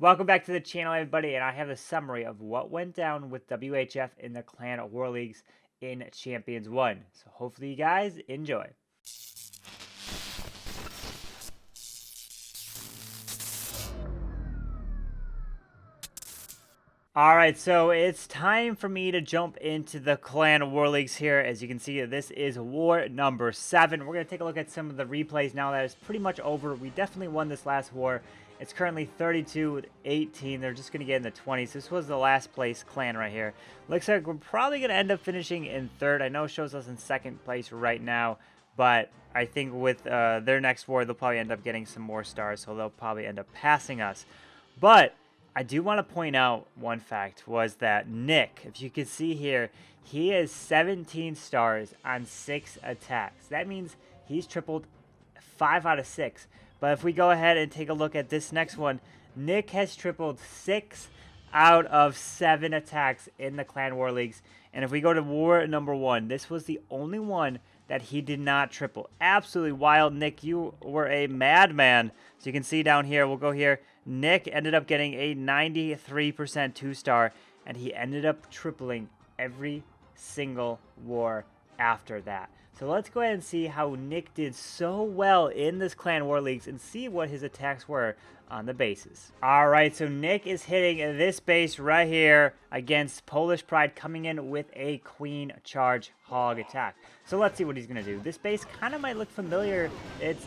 Welcome back to the channel, everybody, and I have a summary of what went down with WHF in the Clan War Leagues in Champions 1. So hopefully you guys enjoy. Alright, so it's time for me to jump into the Clan War Leagues here. As you can see, this is war number 7. We're going to take a look at some of the replays now that it's pretty much over. We definitely won this last war. It's currently 32-18. They're just going to get in the 20s. This was the last place clan right here. Looks like we're probably going to end up finishing in 3rd. I know it shows us in 2nd place right now, but I think with their next war, they'll probably end up getting some more stars, so they'll probably end up passing us. But I do want to point out one fact was that Nick, if you can see here, he has 17 stars on 6 attacks. That means he's tripled 5 out of 6. But if we go ahead and take a look at this next one, Nick has tripled 6 out of 7 attacks in the Clan War Leagues. And if we go to war number 1, this was the only one that he did not triple. Absolutely wild, Nick. You were a madman. So you can see down here, we'll go here. Nick ended up getting a 93% 2-star, and he ended up tripling every single war after that. So let's go ahead and see how Nick did so well in this Clan War Leagues and see what his attacks were on the bases. Alright, so Nick is hitting this base right here against Polish Pride, coming in with a Queen Charge Hog attack. So let's see what he's going to do. This base kind of might look familiar.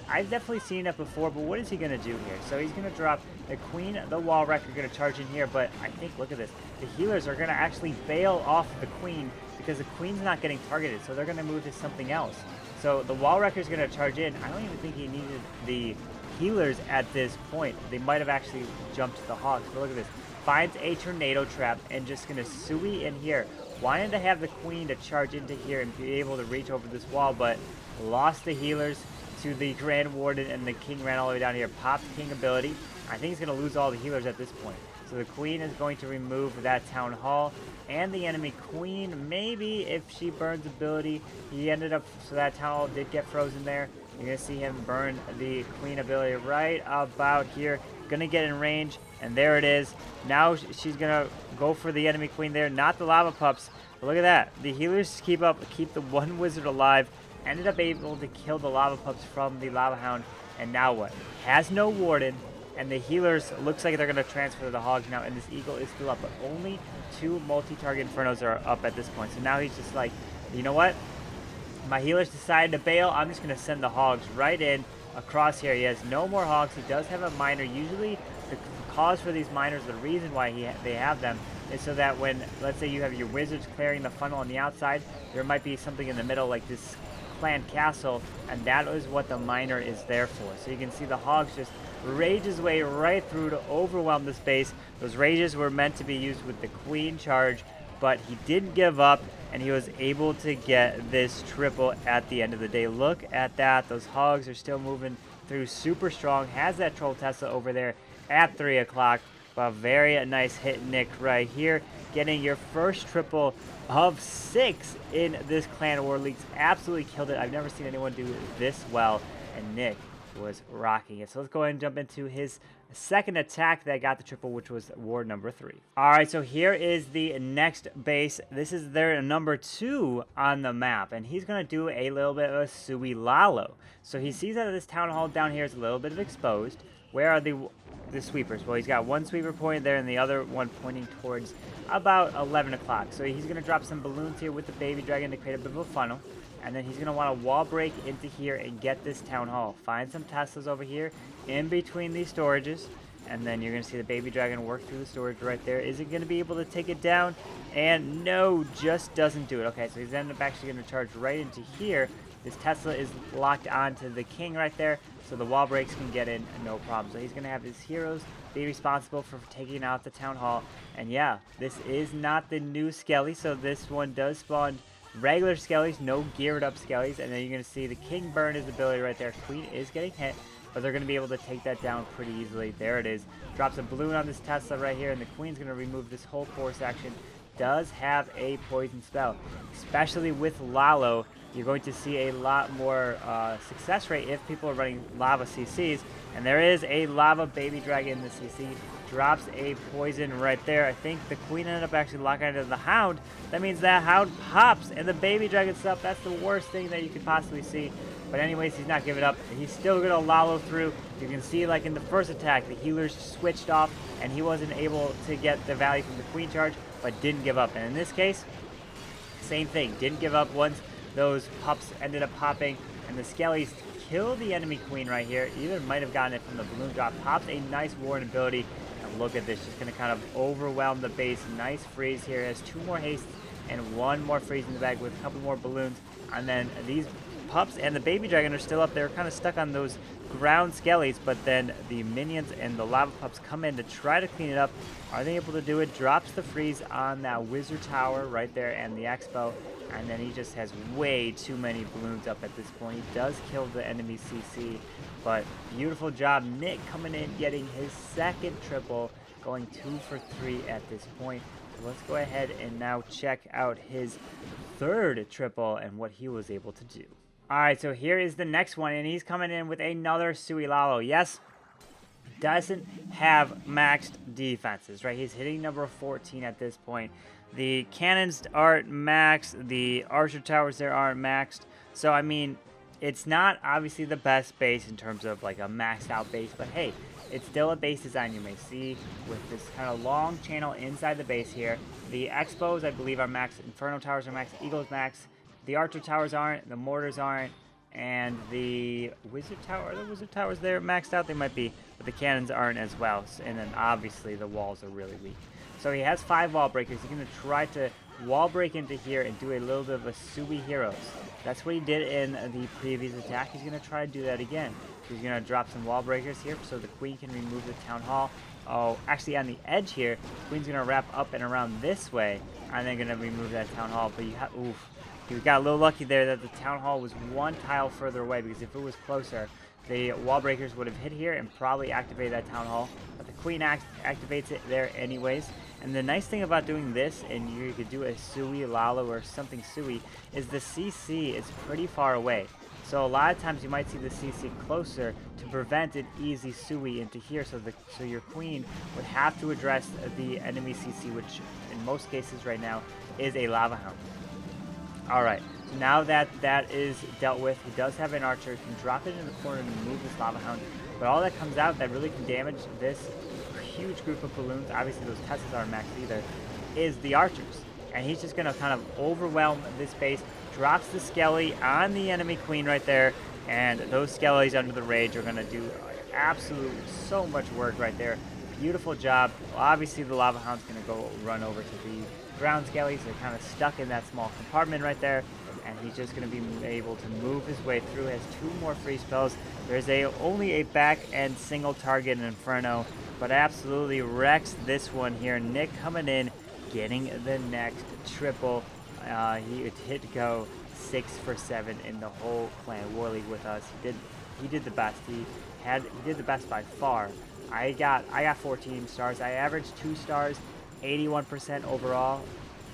I've definitely seen it before, but what is he going to do here? So he's going to drop the Queen, the Wall Wrecker, going to charge in here, but I think, look at this. The healers are going to actually bail off the Queen because the Queen's not getting targeted, so they're going to move to something else. So the Wall Wrecker is going to charge in. I don't even think he needed the healers at this point. They might have actually jumped to the Hogs, but look at this. Finds a tornado trap and just going to suey in here. Wanted to have the Queen to charge into here and be able to reach over this wall, but lost the healers to the Grand Warden, and the King ran all the way down here. Popped King ability. I think he's going to lose all the healers at this point. So the Queen is going to remove that Town Hall, and the enemy Queen, maybe if she burns ability, he ended up, so that Town Hall did get frozen there. You're going to see him burn the Queen ability right about here. Going to get in range, and there it is. Now she's going to go for the enemy Queen there, not the Lava Pups. But look at that. The healers keep the one wizard alive. Ended up able to kill the Lava Pups from the Lava Hound. And now what? Has no Warden. And the healers, looks like they're going to transfer to the Hogs now. And this Eagle is still up. But only 2 multi-target Infernos are up at this point. So now he's just like, you know what? My healers decided to bail. I'm just going to send the Hogs right in across here. He has no more Hogs. He does have a miner. Usually the cause for these miners, the reason why they have them, is so that when, let's say you have your wizards clearing the funnel on the outside, there might be something in the middle like this clan castle, and that is what the miner is there for. So you can see the Hogs just rage his way right through to overwhelm the space. Those rages were meant to be used with the Queen charge, but he didn't give up, and he was able to get this triple at the end of the day. Look at that. Those Hogs are still moving through super strong. Has that Troll Tesla over there at 3 o'clock. A very nice hit, Nick, right here. Getting your first triple of 6 in this Clan War Leagues. Absolutely killed it. I've never seen anyone do this well, and Nick was rocking it. So let's go ahead and jump into his second attack that got the triple, which was war number 3. All right, so here is the next base. This is their number 2 on the map, and he's going to do a little bit of a Sui Lalo. So he sees that this Town Hall down here is a little bit of exposed. Where are the sweepers? Well, he's got one sweeper point there and the other one pointing towards about 11 o'clock. So he's going to drop some balloons here with the baby dragon to create a bit of a funnel. And then he's going to want to wall break into here and get this Town Hall. Find some Teslas over here in between these storages. And then you're going to see the baby dragon work through the storage right there. Is it going to be able to take it down? And no, just doesn't do it. Okay, so he's ended up actually going to charge right into here. This Tesla is locked onto the King right there, so the wall breaks can get in no problem. So he's going to have his heroes be responsible for taking out the Town Hall. And yeah, this is not the new Skelly, so this one does spawn regular Skellies, no geared up Skellies. And then you're going to see the King burn his ability right there. Queen is getting hit, but they're going to be able to take that down pretty easily. There it is. Drops a balloon on this Tesla right here, and the Queen's going to remove this whole force action. Does have a poison spell, especially with Lalo. you're going to see a lot more success rate if people are running lava CCs. And there is a lava baby dragon in the CC. Drops a poison right there. I think the queen ended up actually locking into the hound. That means that hound pops and the baby dragon stuff. That's the worst thing that you could possibly see. But anyways, he's not giving up. He's still going to lalo through. You can see, like in the first attack, the healers switched off and he wasn't able to get the value from the queen charge, but didn't give up. And in this case, same thing. Didn't give up once those pups ended up popping, and the skellies kill the enemy queen right here. Either might have gotten it from the balloon drop. Pops a nice warden ability. And look at this. Just going to kind of overwhelm the base. Nice freeze here. Has 2 more hastes and 1 more freeze in the bag with a couple more balloons. And then these pups and the baby dragon are still up there, kind of stuck on those ground skellies, but then the minions and the lava pups come in to try to clean it up. Are they able to do it? Drops the freeze on that wizard tower right there and the expo, and then he just has way too many balloons up at this point. He does kill the enemy CC, but beautiful job. Nick coming in, getting his second triple, going 2 for 3 at this point. So let's go ahead and now check out his third triple and what he was able to do. Alright, so here is the next one, and he's coming in with another Suilalo. Yes, doesn't have maxed defenses, right? He's hitting number 14 at this point. The cannons aren't maxed. The archer towers there aren't maxed. So, I mean, it's not obviously the best base in terms of like a maxed out base, but hey, it's still a base design. You may see with this kind of long channel inside the base here. The expos, I believe, are maxed. Inferno towers are maxed. Eagles maxed. The archer towers aren't, the mortars aren't, and the wizard tower, are the wizard towers there maxed out? They might be, but the cannons aren't as well. And then obviously the walls are really weak. So he has 5 wall breakers. He's going to try to wall break into here and do a little bit of a Sui Heroes. That's what he did in the previous attack. He's going to try to do that again. He's going to drop some wall breakers here so the queen can remove the town hall. Oh, actually on the edge here, queen's going to wrap up and around this way, and then going to remove that town hall. But you have, oof. We got a little lucky there that the town hall was 1 tile further away, because if it was closer, the wall breakers would have hit here and probably activated that town hall. But the queen activates it there anyways. And the nice thing about doing this, and you could do a Sui Lalo or something Sui, is the CC is pretty far away. So a lot of times you might see the CC closer to prevent an easy Sui into here. So your queen would have to address the enemy CC, which in most cases right now is a lava hound. Alright, so now that that is dealt with, he does have an archer. He can drop it in the corner to move this lava hound. But all that comes out that really can damage this huge group of balloons, obviously those Teslas aren't maxed either, is the archers. And he's just going to kind of overwhelm this base. Drops the skelly on the enemy queen right there. And those skellies under the rage are going to do absolutely so much work right there. Beautiful job. Obviously the lava hound's going to go run over to the ground skellies. They're kind of stuck in that small compartment right there, and he's just going to be able to move his way through. Has 2 more free spells. There's only a back end single target Inferno, but absolutely wrecks this one here. Nick coming in, getting the next triple. He did go 6 for 7 in the whole Clan War League with us. He did the best. He did the best by far. I got 14 stars. I averaged 2 stars. 81% overall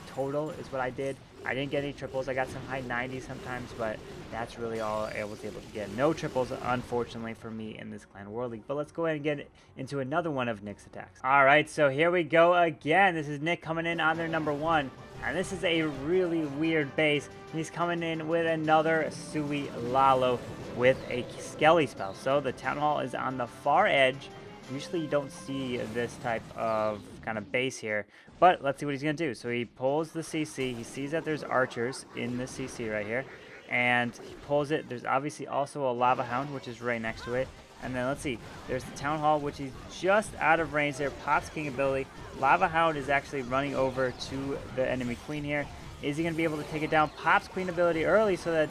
total is what I did. I didn't get any triples. I got some high 90s sometimes, but that's really all I was able to get. No triples, unfortunately, for me in this Clan War League. But let's go ahead and get into another one of Nick's attacks. All right, so here we go again. This is Nick coming in on their number 1. And this is a really weird base. He's coming in with another Sui Lalo with a Skelly spell. So the Town Hall is on the far edge. Usually you don't see this type of kind of base here, but let's see what he's going to do. So he pulls the CC. He sees that there's archers in the CC right here, and he pulls it. There's obviously also a lava hound, which is right next to it. And then let's see, there's the town hall, which he's just out of range there. Pops king ability. Lava hound is actually running over to the enemy queen here. Is he going to be able to take it down? Pops queen ability early so that,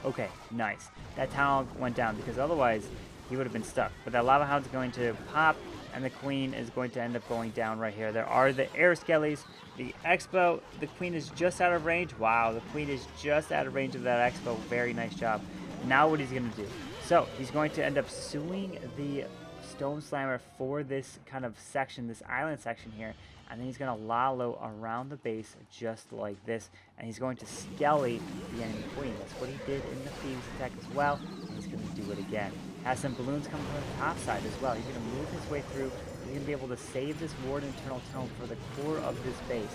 okay, nice. That town hall went down, because otherwise he would have been stuck. But that lava hound's going to pop, and the queen is going to end up going down right here. There are the air skellies, the expo. The queen is just out of range. Wow, the queen is just out of range of that expo. Very nice job. Now what he's going to do. So he's going to end up suing the Stone Slammer for this kind of section, this island section here. And then he's going to Lalo around the base just like this. And he's going to Skelly the enemy queen. That's what he did in the Phoenix attack as well. And he's going to do it again. Has some balloons coming from the top side as well. He's going to move his way through. He's going to be able to save this ward internal tome for the core of this base.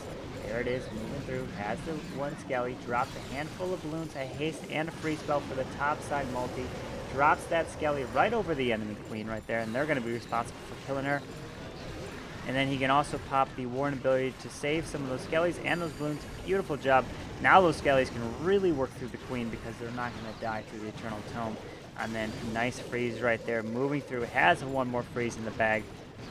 There it is, moving through. Has the one Skelly. Drops a handful of balloons, a haste, and a free spell for the top side multi. Drops that Skelly right over the enemy queen right there. And they're going to be responsible for killing her. And then he can also pop the Warren ability to save some of those Skellies and those balloons. Beautiful job. Now those Skellies can really work through the queen because they're not going to die through the Eternal Tome. And then nice freeze right there. Moving through. Has one more freeze in the bag.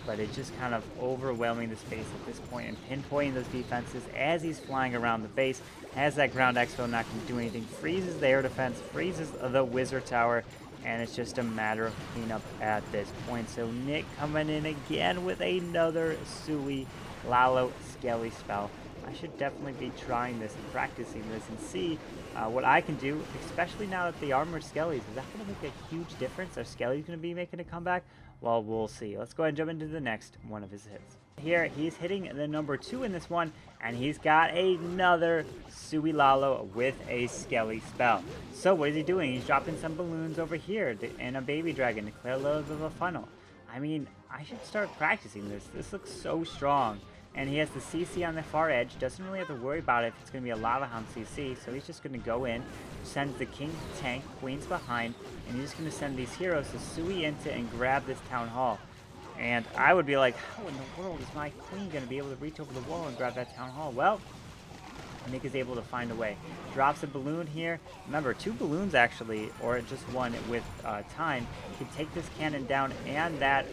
But it's just kind of overwhelming the space at this point and pinpointing those defenses as he's flying around the base. Has that ground expo, not going to do anything. Freezes the air defense. Freezes the wizard tower. And it's just a matter of cleanup at this point. So Nick coming in again with another Sui Lalo Skelly spell. I should definitely be trying this and practicing this and see what I can do, especially now that the armored Skellies. Is that going to make a huge difference? Are Skellies going to be making a comeback? Well, we'll see. Let's go ahead and jump into the next one of his hits. Here, he's hitting the number 2 in this one, and he's got another Sui Lalo with a Skelly spell. So what is he doing? He's dropping some balloons over here and a baby dragon to clear a little bit of a funnel. I mean, I should start practicing this. This looks so strong. And he has the CC on the far edge. Doesn't really have to worry about it if it's going to be a Lava Hound CC. So he's just going to go in, send the King to tank, Queen's behind, and he's just going to send these heroes to Sui into and grab this Town Hall. And I would be like, how in the world is my Queen going to be able to reach over the wall and grab that Town Hall? Well, Nick is able to find a way. Drops a balloon here. Remember, 2 balloons actually, or just one with time, can take this cannon down and that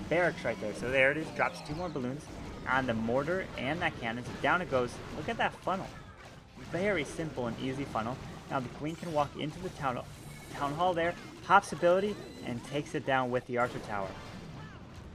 barracks right there. So there it is. Drops 2 more balloons on the mortar and that cannon. So down it goes. Look at that funnel. Very simple and easy funnel. Now the Queen can walk into the town hall there, pops ability, and takes it down with the Archer Tower.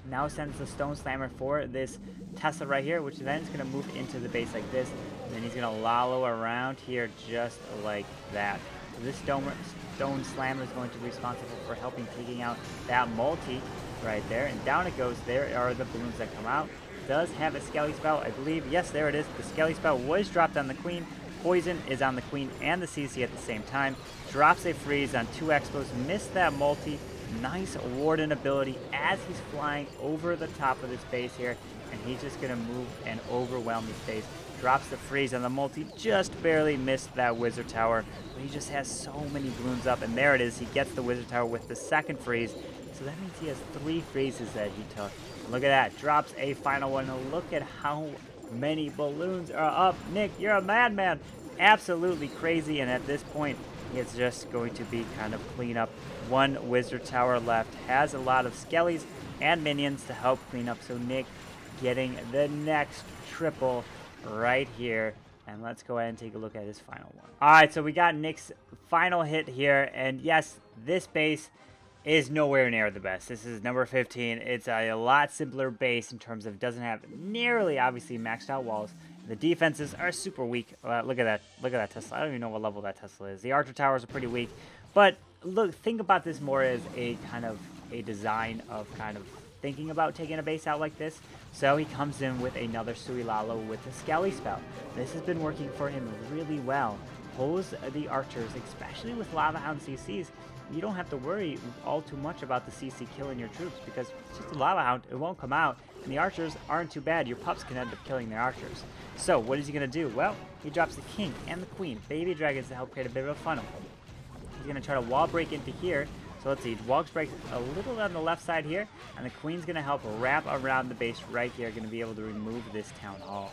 Now sends the Stone Slammer for this Tesla right here, which then is going to move into the base like this. And then he's going to Lalo around here just like that. So this Stone Slammer is going to be responsible for helping taking out that multi right there. And down it goes. There are the balloons that come out. Does have a Skelly spell, I believe. Yes, there it is. The Skelly spell was dropped on the Queen. Poison is on the Queen and the CC at the same time. Drops a freeze on 2 expos. Missed that multi. Nice Warden ability as he's flying over the top of this base here. And he's just going to move and overwhelm this base. Drops the freeze on the multi. Just barely missed that Wizard Tower. But he just has so many balloons up. And there it is. He gets the Wizard Tower with the second freeze. So that means he has 3 freezes that he took. Look at that. Drops a final one. Look at how many balloons are up. Nick, you're a madman. Absolutely crazy. And at this point, it's just going to be kind of clean up. 1 Wizard Tower left. Has a lot of Skellies and minions to help clean up. So Nick getting the next triple right here. And let's go ahead and take a look at his final one. All right, so we got Nick's final hit here. And yes, this base is nowhere near the best. This is number 15. It's a lot simpler base in terms of it doesn't have nearly, obviously, maxed out walls. The defenses are super weak. Look at that. Look at that Tesla. I don't even know what level that Tesla is. The Archer Towers are pretty weak. But look, think about this more as a kind of a design of kind of thinking about taking a base out like this. So he comes in with another Sui Lalo with a Skelly spell. This has been working for him really well. Pulls the archers, especially with Lava Hound CCs. You don't have to worry all too much about the CC killing your troops because it's just a Lava Hound. It won't come out. And the archers aren't too bad. Your pups can end up killing their archers. So what is he going to do? Well, he drops the King and the Queen. Baby dragons to help create a bit of a funnel. He's going to try to wall break into here. So let's see. Walls break a little on the left side here. And the Queen's going to help wrap around the base right here. Going to be able to remove this Town Hall.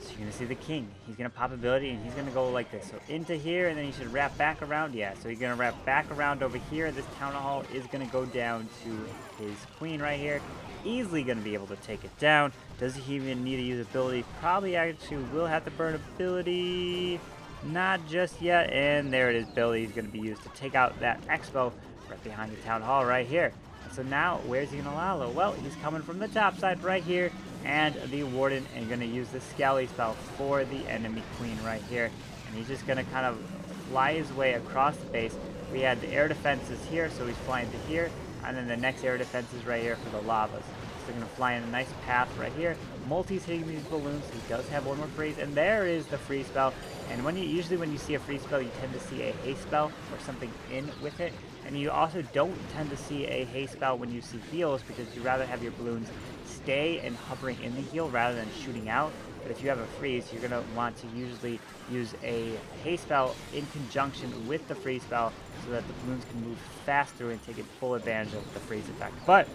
So you're going to see the King. He's going to pop ability, and he's going to go like this. So into here, and then he should wrap back around. Yeah, so he's going to wrap back around over here. This Town Hall is going to go down to his Queen right here. Easily going to be able to take it down. Does he even need to use ability? Probably actually will have to burn ability. Not just yet. And there it is. Ability is going to be used to take out that Expo right behind the Town Hall right here. So now, where's he going to Lalo? Well, he's coming from the top side right here. And the Warden is going to use the Skelly spell for the enemy Queen right here. And he's just going to kind of fly his way across the base. We had the air defenses here, so he's flying to here. And then the next air defense is right here for the lavas. So they're going to fly in a nice path right here. Multi's hitting these balloons. He does have one more freeze. And there is the freeze spell. And usually when you see a freeze spell, you tend to see a haste spell or something in with it. And you also don't tend to see a haste spell when you see heals, because you rather have your balloons stay and hovering in the heal rather than shooting out. But if you have a freeze, you're going to want to usually use a haste spell in conjunction with the freeze spell so that the balloons can move fast through and take full advantage of the freeze effect. But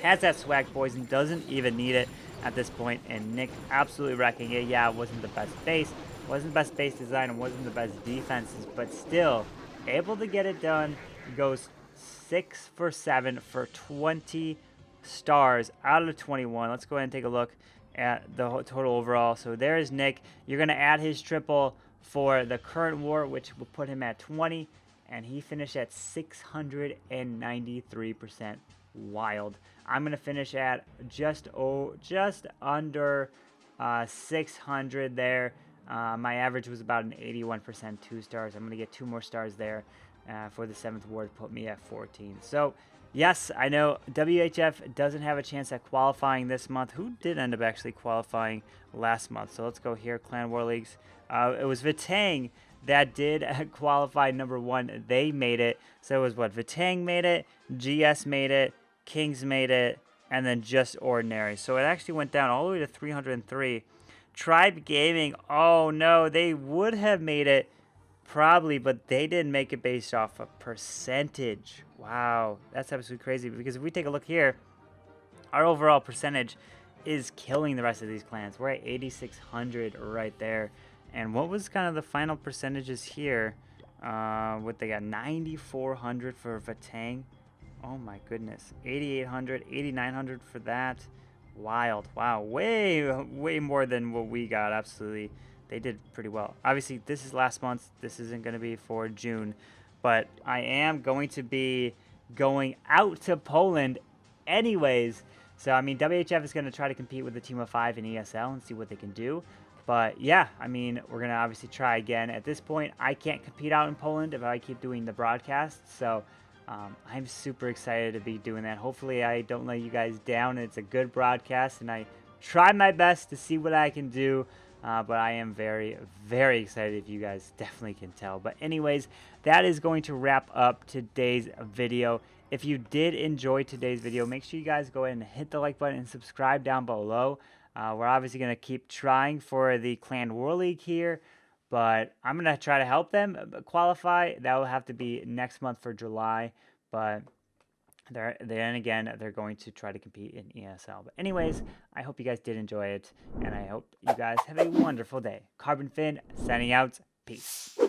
has that swag poison, doesn't even need it at this point, and Nick absolutely wrecking it. Yeah, it wasn't the best base, wasn't the best base design, and wasn't the best defenses, but still able to get it done. Goes 6 for 7 for 20 stars out of 21. Let's go ahead and take a look at the total overall. So there's Nick. You're going to add his triple for the current war, which will put him at 20, and he finished at 693%. Wild. I'm going to finish at just under 600 there. My average was about an 81% 2 stars. I'm going to get 2 more stars there for the 7th war to put me at 14. So yes, I know WHF doesn't have a chance at qualifying this month. Who did end up actually qualifying last month? So let's go here, Clan War Leagues. It was Vitang that did qualify number 1. They made it. So it was what? Vitang made it, GS made it, Kings made it, and then just Ordinary. So it actually went down all the way to 303. Tribe Gaming, oh no, they would have made it probably, but they didn't make it based off of percentage. Wow, that's absolutely crazy, because if we take a look here, our overall percentage is killing the rest of these clans. We're at 8,600 right there. And what was kind of the final percentages here? What they got, 9,400 for Vatang. Oh my goodness, 8,800, 8,900 for that. Wild. Wow, way more than what we got. Absolutely, they did pretty well. Obviously, this is last month. This isn't going to be for June, but I am going to be going out to Poland anyways. So, I mean, WHF is going to try to compete with the team of 5 in ESL and see what they can do. But yeah, I mean, we're going to obviously try again. At this point, I can't compete out in Poland if I keep doing the broadcast. So I'm super excited to be doing that. Hopefully I don't let you guys down. It's a good broadcast, and I try my best to see what I can do. But I am very, very excited, if you guys definitely can tell. But anyways, that is going to wrap up today's video. If you did enjoy today's video, make sure you guys go ahead and hit the like button and subscribe down below. We're obviously going to keep trying for the Clan War League here, but I'm going to try to help them qualify. That will have to be next month for July, but then again, they're going to try to compete in ESL. But anyways, I hope you guys did enjoy it, and I hope you guys have a wonderful day. Carbonfin signing out. Peace.